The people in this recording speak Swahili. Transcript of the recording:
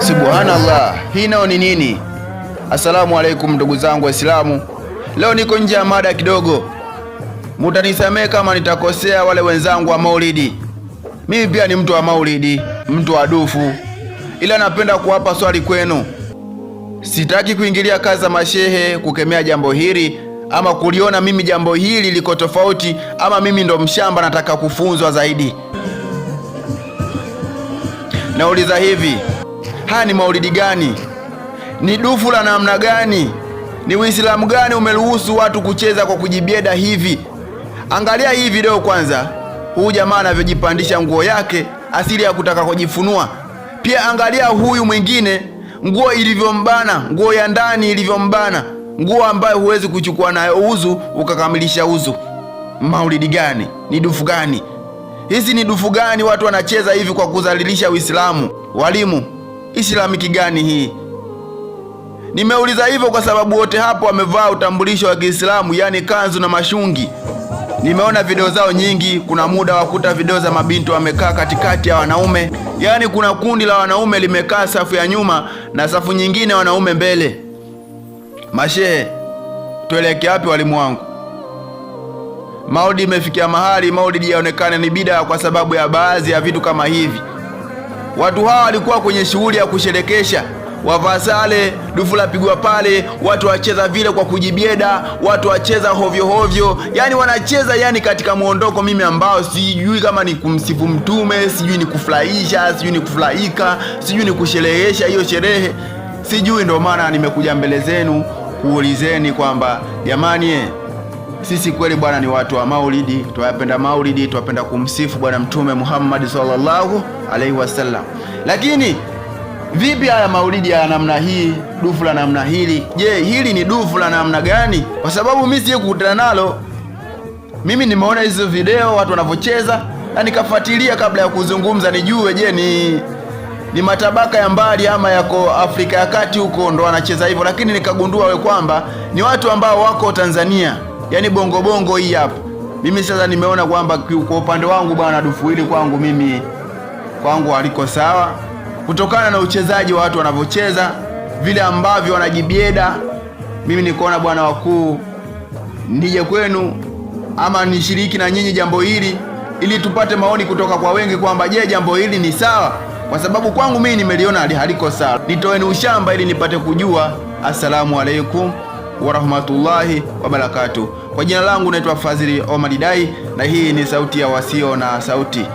Subhanallah, hii nao ni nini? Assalamu alaikum ndugu zangu Waislamu. Leo niko nje ya mada kidogo, mutanisamehe kama nitakosea wale wenzangu wa maulidi. Mimi pia ni mtu wa maulidi, mtu wa dufu, ila napenda kuwapa swali kwenu. Sitaki kuingilia kazi za mashehe kukemea jambo hili ama kuliona mimi jambo hili liko tofauti ama mimi ndo mshamba nataka kufunzwa zaidi. Nauliza hivi, haya ni maulidi gani? Ni dufu la namna gani? Ni Uislamu gani umeruhusu watu kucheza kwa kujibieda hivi? Angalia hii video kwanza. Huyu jamaa anavyojipandisha nguo yake asili ya kutaka kujifunua. Pia angalia huyu mwingine, nguo ilivyombana, nguo ya ndani ilivyombana, nguo ambayo huwezi kuchukua nayo uzu ukakamilisha uzu. Maulidi gani? Ni dufu gani? Hizi ni dufu gani watu wanacheza hivi kwa kudhalilisha Uislamu? Walimu, Islamiki gani hii? Nimeuliza hivyo kwa sababu wote hapo wamevaa utambulisho wa Kiislamu, yani kanzu na mashungi. Nimeona video zao nyingi, kuna muda wakuta video za mabinti wamekaa katikati ya wanaume. Yani kuna kundi la wanaume limekaa safu ya nyuma na safu nyingine wanaume mbele. Mashehe, tuelekea wapi walimu wangu? Maulidi imefikia mahali maulidi yaonekane ni bid'a kwa sababu ya baadhi ya vitu kama hivi. Watu hawa walikuwa kwenye shughuli ya kusherekesha, wavaa sare, dufu la pigwa pale, watu wacheza vile kwa kujibieda, watu wacheza hovyo hovyo, yani wanacheza yani katika muondoko mimi ambao sijui kama ni kumsifu mtume, sijui ni kufurahisha, sijui ni kufurahika, sijui ni kusherehesha hiyo sherehe, sijui. Ndio maana nimekuja mbele zenu kuulizeni kwamba jamani, sisi kweli bwana ni watu wa maulidi, tunapenda maulidi, tunapenda kumsifu bwana Mtume Muhammad sallallahu alaihi wasallam. Lakini vipi haya maulidi ya namna hii, dufu la namna hili? Je, hili ni dufu la namna gani? Kwa sababu mimi siye kukutana nalo. Mimi nimeona hizo video watu wanavyocheza na nikafuatilia kabla ya kuzungumza nijue je ni matabaka ya mbali ama yako Afrika ya Kati huko ndo wanacheza hivyo, lakini nikagundua kwamba ni watu ambao wako Tanzania. Yani bongo bongo hii hapa. Mimi sasa nimeona kwamba kwa upande wangu bwana dufu hili kwangu haliko sawa, kutokana na uchezaji wa watu wanavyocheza, vile ambavyo wanajibieda. Mimi nikaona bwana wakuu, nije kwenu ama nishiriki na nyinyi jambo hili ili tupate maoni kutoka kwa wengi kwamba je, jambo hili ni sawa? Kwa sababu kwangu mimi nimeliona haliko sawa. Nitoeni ushamba ili nipate kujua. Assalamu alaikum wa rahmatullahi wa barakatuh. Kwa jina langu naitwa Fadhili Omar Dai na hii ni sauti ya wasio na sauti.